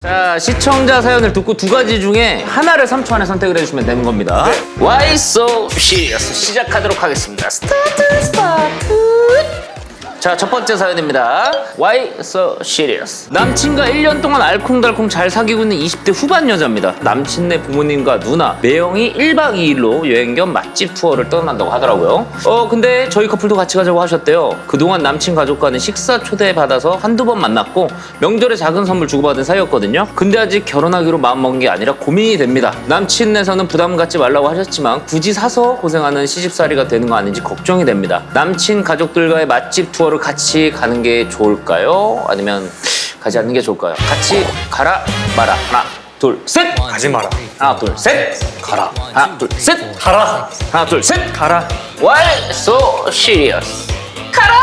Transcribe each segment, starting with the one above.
자, 시청자 사연을 듣고 두 가지 중에 하나를 3초 안에 선택을 해주시면 되는 겁니다. Why so serious? 시작하도록 하겠습니다. 스타트. 자, 첫 번째 사연입니다. Why so serious? 남친과 1년 동안 알콩달콩 잘 사귀고 있는 20대 후반 여자입니다. 남친네 부모님과 누나, 매형이 1박 2일로 여행 겸 맛집 투어를 떠난다고 하더라고요. 근데 저희 커플도 같이 가자고 하셨대요. 그동안 남친 가족과는 식사 초대받아서 한두 번 만났고 명절에 작은 선물 주고받은 사이였거든요. 근데 아직 결혼하기로 마음먹은 게 아니라 고민이 됩니다. 남친네서는 부담 갖지 말라고 하셨지만 굳이 사서 고생하는 시집살이가 되는 거 아닌지 걱정이 됩니다. 남친 가족들과의 맛집 투어를 같이 가는 게 좋을까요? 아니면 가지 않는 게 좋을까요? 같이 가라 마라. 하나 둘 셋. 가지 마라. 하나 둘 셋. 가라. 하나 둘 셋. 가라. 하나 둘 셋. 가라. Why so serious? 가라.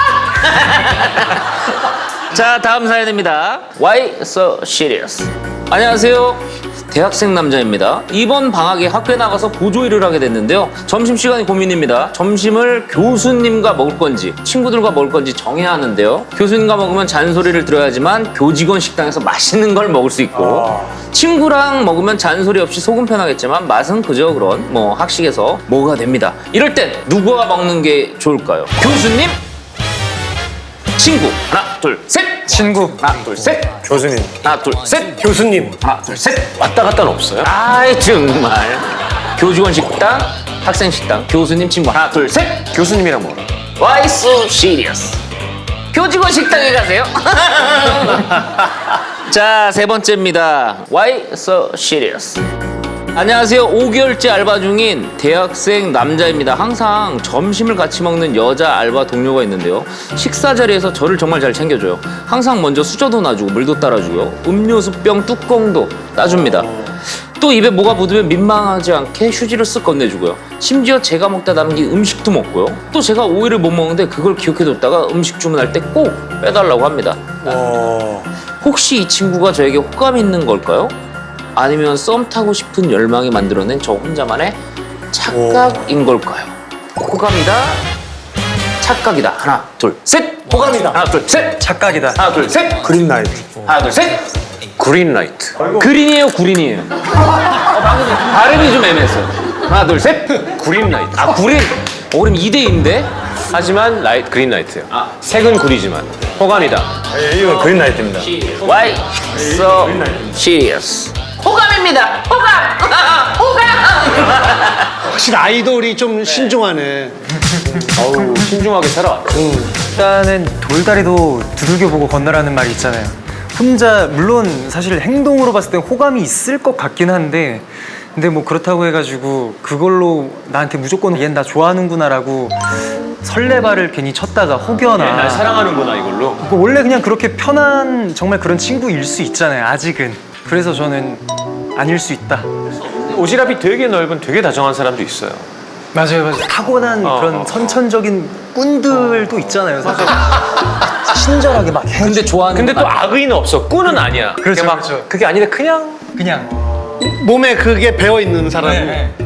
자, 다음 사연입니다. Why so serious? 안녕하세요. 대학생 남자입니다. 이번 방학에 학교에 나가서 보조일을 하게 됐는데요. 점심시간이 고민입니다. 점심을 교수님과 먹을 건지 친구들과 먹을 건지 정해야 하는데요. 교수님과 먹으면 잔소리를 들어야지만 교직원 식당에서 맛있는 걸 먹을 수 있고 친구랑 먹으면 잔소리 없이 속은 편하겠지만 맛은 그저 그런 학식에서 뭐가 됩니다. 이럴 땐 누구와 먹는 게 좋을까요? 교수님? 친구. 하나 둘 셋. 친구. 하나 둘 셋. 교수님. 하나 둘 셋. 교수님. 하나 둘 셋. 왔다 갔다는 없어요? 아이 정말. 교직원 식당, 학생 식당, 교수님 친구. 하나 둘 셋. 교수님이랑 뭐라? Why so serious? 교직원 식당에 가세요. 자, 세 번째입니다. Why so serious? 안녕하세요. 5개월째 알바 중인 대학생 남자입니다. 항상 점심을 같이 먹는 여자 알바 동료가 있는데요. 식사 자리에서 저를 정말 잘 챙겨줘요. 항상 먼저 수저도 놔주고 물도 따라주고요. 음료수병 뚜껑도 따줍니다. 또 입에 뭐가 묻으면 민망하지 않게 휴지를 쓱 건네주고요. 심지어 제가 먹다 남긴 음식도 먹고요. 또 제가 오이를 못 먹는데 그걸 기억해뒀다가 음식 주문할 때 꼭 빼달라고 합니다. 혹시 이 친구가 저에게 호감 있는 걸까요? 아니면 썸 타고 싶은 열망이 만들어낸 저 혼자만의 착각인 걸까요? 호감이다, 착각이다. 하나, 둘, 셋. 호감이다. 하나, 둘, 셋. 착각이다. 하나, 둘, 셋. 그린라이트. 하나, 둘, 셋. 그린라이트. 그린이에요, 구린이에요? 방금 발음이 좀 애매했어요. 하나, 둘, 셋. 그린라이트. 아, 구린. 그럼 2대2인데? 하지만 그린라이트예요. 색은 구리지만 호감이다. 이건 그린라이트입니다. Why so serious? 호감입니다. 호감. 호감. 확실히 아이돌이 좀 신중하네. 어우, 신중하게 살아왔죠. 일단은 돌다리도 두들겨 보고 건너라는 말이 있잖아요. 혼자 물론 사실 행동으로 봤을 땐 호감이 있을 것 같긴 한데 근데 뭐 그렇다고 해가지고 그걸로 나한테 무조건 얘는 나 좋아하는구나라고 설레발을 괜히 쳤다가 혹여나 날 사랑하는구나 이걸로. 원래 그냥 그렇게 편한 정말 그런 친구일 수 있잖아요. 아직은. 그래서 저는 아닐 수 있다. 오지랖이 되게 넓은 되게 다정한 사람도 있어요. 맞아요. 타고난 그런 선천적인 꾼들도 있잖아요. 사실. 친절하게 막 해. 근데 좋아하는 근데 또 악의는 없어. 꾼은 아니야. 그렇죠, 그게 막 그렇죠. 그게 아니라 그냥 몸에 그게 배어 있는 사람.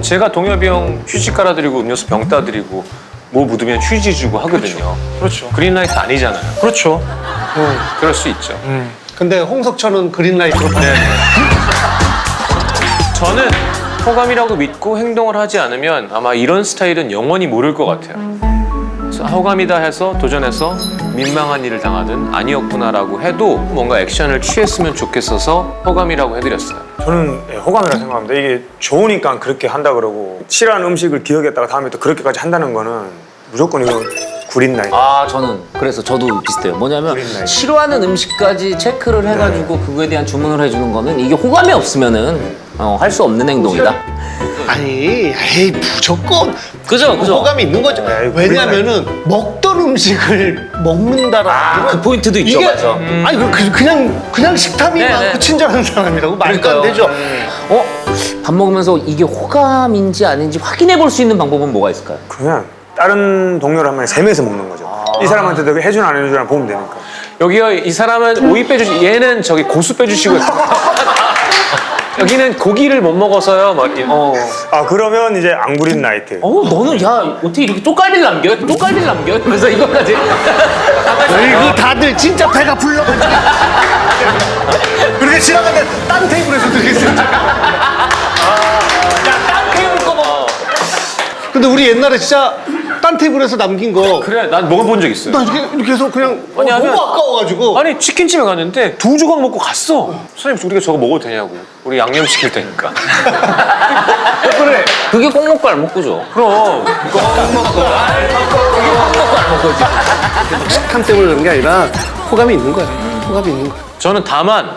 제가 동엽이 형 휴지 깔아드리고 음료수 병 따드리고 뭐 묻으면 휴지 주고 하거든요. 그렇죠. 그린라이트 아니잖아요. 그렇죠. 그럴 수 있죠. 근데 홍석천은 그린라이트로 봤네. 저는 호감이라고 믿고 행동을 하지 않으면 아마 이런 스타일은 영원히 모를 것 같아요. 그래서 호감이다 해서 도전해서 민망한 일을 당하든 아니었구나라고 해도 뭔가 액션을 취했으면 좋겠어서 호감이라고 해드렸어요. 저는 호감이라 생각합니다. 이게 좋으니까 그렇게 한다 그러고 싫어하는 음식을 기억했다가 다음에 또 그렇게까지 한다는 거는 무조건 이거 구린라이트. 아, 그래서 저도 비슷해요. 뭐냐면 그린라이트. 싫어하는 음식까지 체크를 해가지고 그거에 대한 주문을 해주는 거는 이게 호감이 없으면은 할 수 없는 행동이다. 아니, 에이 무조건 그죠? 호감이 있는 거죠. 에이, 왜냐면은 먹던 음식을 먹는다라는 그 포인트도 있죠, 이게 맞아. 아니 그냥 식탐이 네, 많고 네. 친절한 사람이라고 말도 안 되죠. 밥 먹으면서 이게 호감인지 아닌지 확인해 볼 수 있는 방법은 뭐가 있을까요? 그냥 다른 동료를 한 명이 세면서 먹는 거죠. 이 사람한테도 해주나 안 해주나 보면 되니까. 여기요, 이 사람은 오이 빼주시, 얘는 저기 고수 빼주시고. 여기는 고기를 못 먹어서요. 아 그러면 이제 안 구린라이트. 너는 야 어떻게 이렇게 쪽갈비를 남겨? 쪽갈비를 남겨? 그래서 이거까지. 이거 다들 진짜 배가 불러가지고. 그렇게 지나가는데 딴 테이블에서 들겠어요. 딴 테이블 거 근데 우리 옛날에 진짜 딴 테이블에서 남긴 거. 그래, 난 먹어본 적 있어요. 나 이렇게 해서 그냥 아니, 너무 하면- 아까워가지고. 아니 치킨집에 갔는데 2조각 먹고 갔어. 선생님 우리가 저거 먹어도 되냐고. 우리 양념 시킬 테니까. 그래. 그게 꼭 먹고 안 먹고죠. 그럼 식탐 때문에 그런 게 아니라 호감이 있는 거야. 호감이 있는 거야. 저는 다만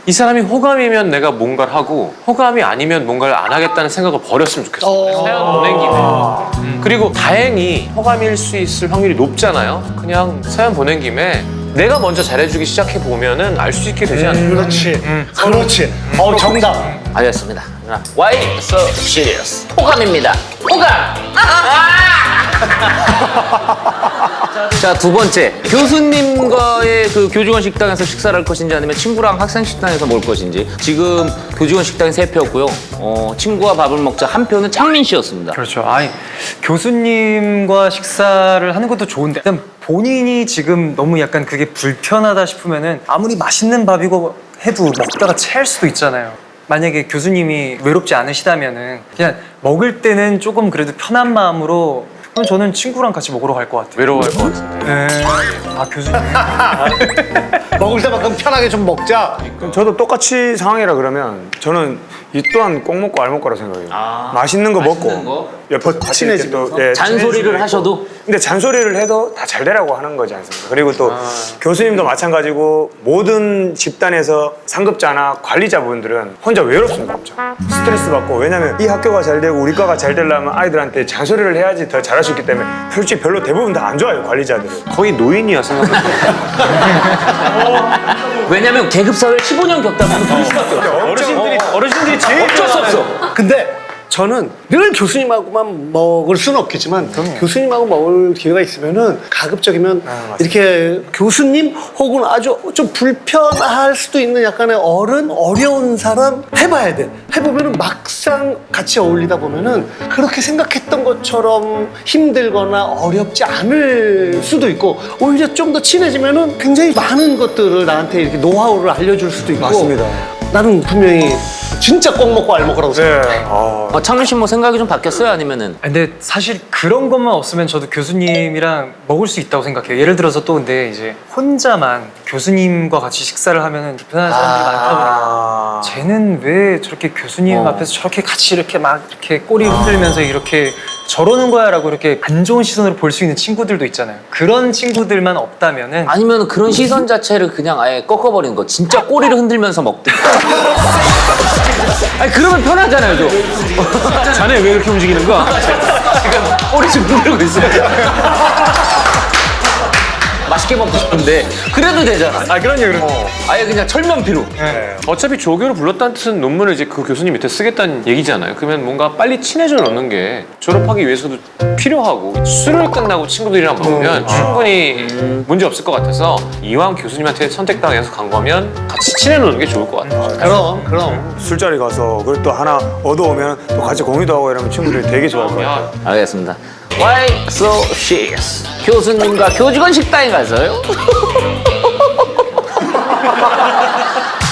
이 사람이 호감이면 내가 뭔가를 하고 호감이 아니면 뭔가를 안 하겠다는 생각을 버렸으면 좋겠어요. 사연 보낸 김에. 그리고 다행히 호감일 수 있을 확률이 높잖아요. 그냥 사연 보낸 김에 내가 먼저 잘해주기 시작해 보면은 알 수 있게 되지 않을까. 그렇지. 그렇지. 정답. 알겠습니다. Why so serious? 호감입니다. 호감! 자, 두 번째. 교수님과의 그 교직원 식당에서 식사를 할 것인지 아니면 친구랑 학생 식당에서 먹을 것인지. 지금 교직원 식당이 3표였고요. 친구와 밥을 먹자 한 표는 창민 씨였습니다. 그렇죠. 아니 교수님과 식사를 하는 것도 좋은데 일단 본인이 지금 너무 약간 그게 불편하다 싶으면은 아무리 맛있는 밥이고 해도 먹다가 체할 수도 있잖아요. 만약에 교수님이 외롭지 않으시다면은 그냥 먹을 때는 조금 그래도 편한 마음으로 그럼 저는 친구랑 같이 먹으러 갈 것 같아요. 외로워할 것 같은데. 네. 아 교수님. 먹을 때만큼 편하게 좀 먹자. 그럼 저도 똑같이 상황이라 그러면 저는 이 또한 꼭 먹고 알 먹고라 생각해요. 맛있는 거 맛있는 먹고 거? 옆에 친해지면 또 잔소리를 하셔도? 근데 잔소리를 해도 다 잘 되라고 하는 거지 않습니까? 그리고 또 교수님도 마찬가지고 모든 집단에서 상급자나 관리자분들은 혼자 외롭습니다. 엄청. 스트레스 받고 왜냐면 이 학교가 잘 되고 우리 과가 잘 되려면 아이들한테 잔소리를 해야지 더 잘할 수 있기 때문에 솔직히 별로 대부분 다 안 좋아요 관리자들은. 거의 노인이야 생각해보면. 왜냐면 계급사회 15년 겪다 보면 그럴 수밖에 없어. 어르신들이 제일 어쩔 수 없어. 근데 저는 늘 교수님하고만 먹을 수는 없겠지만 교수님하고 먹을 기회가 있으면은 가급적이면 이렇게 교수님 혹은 아주 좀 불편할 수도 있는 약간의 어려운 사람 해봐야 돼. 해보면은 막상 같이 어울리다 보면은 그렇게 생각했던 것처럼 힘들거나 어렵지 않을 수도 있고 오히려 좀 더 친해지면은 굉장히 많은 것들을 나한테 이렇게 노하우를 알려줄 수도 있고. 맞습니다. 나는 분명히 진짜 꼭 먹고 알 먹으라고 생각해. 네. 창민 씨 뭐 생각이 좀 바뀌었어요? 아니면은? 근데 사실 그런 것만 없으면 저도 교수님이랑 먹을 수 있다고 생각해요. 예를 들어서 또 근데 이제 혼자만 교수님과 같이 식사를 하면은 불편한 사람들이 많다 보니까 쟤는 왜 저렇게 교수님 앞에서 저렇게 같이 이렇게 막 이렇게 꼬리 흔들면서 이렇게 저러는 거야라고 이렇게 안 좋은 시선으로 볼 수 있는 친구들도 있잖아요. 그런 친구들만 없다면은 아니면 그런 시선 자체를 그냥 아예 꺾어버리는 거. 진짜 꼬리를 흔들면서 먹든. 아니 그러면 편하잖아요, 좀. 자네 왜 이렇게 움직이는 거야? 꼬리 좀 흔들고 있어요. 맛있게 먹고 싶은데 그래도 되잖아. 아 그럼요. 아예 그냥 철면피로. 어차피 조교를 불렀다는 뜻은 논문을 이제 그 교수님 밑에 쓰겠다는 얘기잖아요. 그러면 뭔가 빨리 친해져 놓는 게 졸업하기 위해서도 필요하고 술을 끝나고 친구들이랑 먹으면 충분히 문제 없을 것 같아서 이왕 교수님한테 선택당해서 간 거면 같이 친해놓는 게 좋을 것 같아요. 그럼. 술자리 가서 그걸 또 하나 얻어오면 또 같이 공유도 하고 이러면 친구들이 되게 좋아할 것 같아요. 알겠습니다. Why so serious? 교수님과 교직원 식당에 가서요?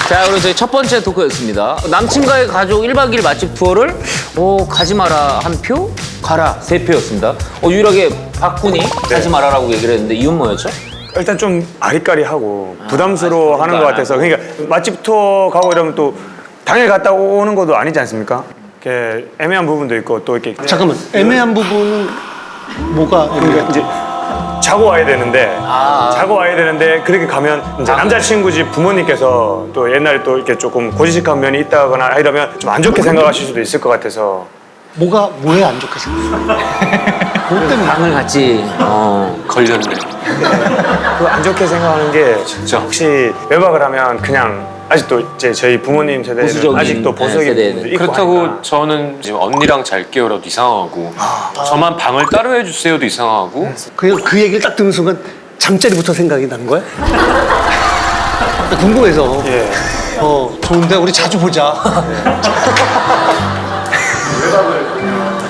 자, 그럼 저희 첫 번째 토크였습니다. 남친과의 가족 1박 2일 맛집 투어를 가지 마라 한 표, 가라 3표였습니다. 유일하게 박군이 가지 마라라고 얘기를 했는데 이유는 뭐였죠? 일단 좀 아리까리하고 부담스러워하는 것 같아서 그러니까 맛집 투어 가고 이러면 또 당일 갔다 오는 것도 아니지 않습니까? 이렇게 애매한 부분도 있고 또 이렇게 잠깐만. 애매한 부분은 뭐가 그러니까 이제 자고 와야 되는데 자고 와야 되는데 그렇게 가면 이제 남자친구 집 부모님께서 또 옛날에 또 이렇게 조금 고지식한 면이 있다거나 이러면 좀 안 좋게 생각하실 수도 있을 것 같아서 뭐가 뭐에 안 좋게 생각해? 뭐 때문에? 방을 같이 걸렸네. 그 안 좋게 생각하는 게 진짜. 혹시 외박을 하면 그냥 아직도 이제 저희 부모님 세대는 보수적인, 아직도 보수적인 세대는. 분들이 있고 그렇다고 하니까. 저는 지금 언니랑 잘게요라도 이상하고 저만 방을 따로 해주세요도 이상하고 그냥 그 얘기를 딱 듣는 순간 잠자리부터 생각이 나는 거야? 나 궁금해서. 예. 좋은데 우리 자주 보자.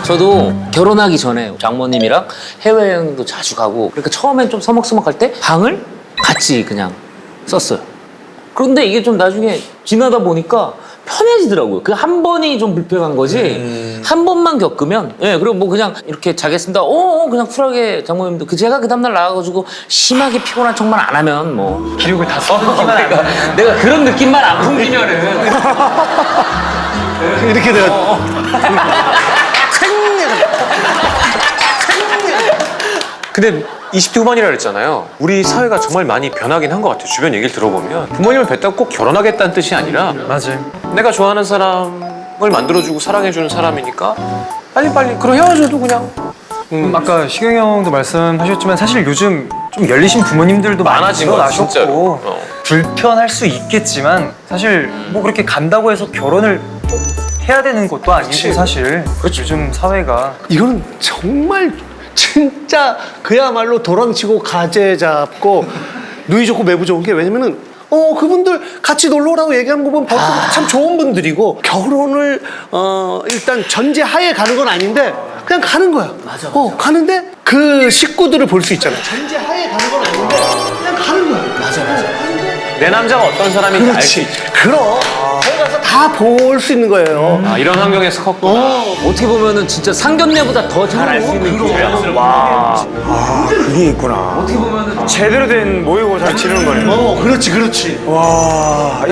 저도 결혼하기 전에 장모님이랑 해외여행도 자주 가고 그러니까 처음엔 좀 서먹서먹할 때 방을 같이 그냥 썼어요. 그런데 이게 좀 나중에 지나다 보니까 편해지더라고요. 그 한 번이 좀 불편한 거지. 한 번만 겪으면, 예, 그리고 뭐 그냥 이렇게 자겠습니다. 그냥 쿨하게 장모님도 제가 그 다음날 나가가지고 심하게 피곤한 척만 안 하면 뭐. 기력을 다 써놓기만 안 내가 그런 느낌만 안 풍기면은. 이렇게 내가 근데 20대 후반이라 그랬잖아요. 우리 사회가 정말 많이 변하긴 한 것 같아요. 주변 얘기를 들어보면 부모님을 뵙다가 꼭 결혼하겠다는 뜻이 아니라 맞아요. 내가 좋아하는 사람을 만들어주고 사랑해주는 사람이니까 빨리빨리 그럼 헤어져도 그냥 아까 시경이 형도 말씀하셨지만 사실 요즘 좀 열리신 부모님들도 많아진 거야, 진짜로. 늘어나셨고 불편할 수 있겠지만 사실 뭐 그렇게 간다고 해서 결혼을 꼭 해야 되는 것도 아니고 사실 요즘 사회가 이거는 정말 진짜 그야말로 도랑치고 가재 잡고 누이 좋고 매부 좋은 게 왜냐면은 그분들 같이 놀러 오라고 얘기하는 거 보면 벌써 참 좋은 분들이고 결혼을 일단 전제하에 가는 건 아닌데 그냥 가는 거야. 맞아. 가는데 그 식구들을 볼 수 있잖아. 전제하에 가는 건 아닌데 그냥 가는 거야. 맞아. 내 남자가 어떤 사람인지 알 수 그렇지. 있지. 그럼 거기 가서 다 볼 수 있는 거예요. 이런 환경에서 컸구나. 어떻게 보면은 진짜 상견례보다 더 잘 알 수 있는 기회야. 그게 있구나. 어떻게 보면 제대로 된 모의고사를 치르는 거네. 그렇지. 와,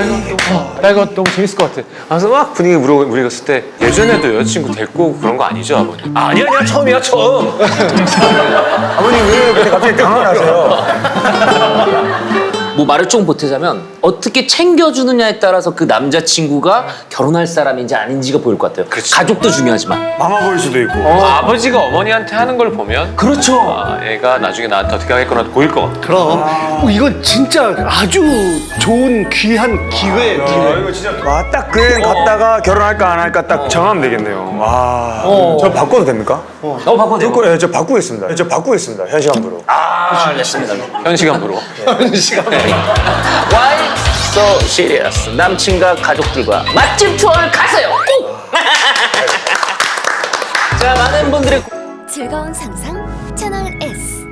나 이거 너무 재밌을 것 같아. 그래서 막 분위기 물어봤을 때 예전에도 여자친구 데리고 오고 그런 거 아니죠, 아버님? 아니야, 처음이야, 처음. 아버님 왜 그때 갑자기 당황하세요? 뭐 말을 좀 보태자면 어떻게 챙겨주느냐에 따라서 그 남자친구가 결혼할 사람인지 아닌지가 보일 것 같아요. 가족도 중요하지만. 마마 보일 수도 있고. 아버지가 어머니한테 하는 걸 보면 그렇죠. 애가 나중에 나한테 어떻게 하겠구나 보일 것 같아. 그럼 이건 진짜 아주 좋은 귀한 기회예요. 기회. 이거 진짜 딱 그 여행 갔다가 결혼할까 안 할까 딱 정하면 되겠네요. 와, 저 바꿔도 됩니까? 바꿔도 돼요. 네, 저 바꾸겠습니다. 현 시간부로. 알겠습니다. 현 시간부로. Why so serious? 남친과 가족들과 맛집 투어를 가세요. 꼭! 자, 많은 분들의 즐거운 상상 채널 S.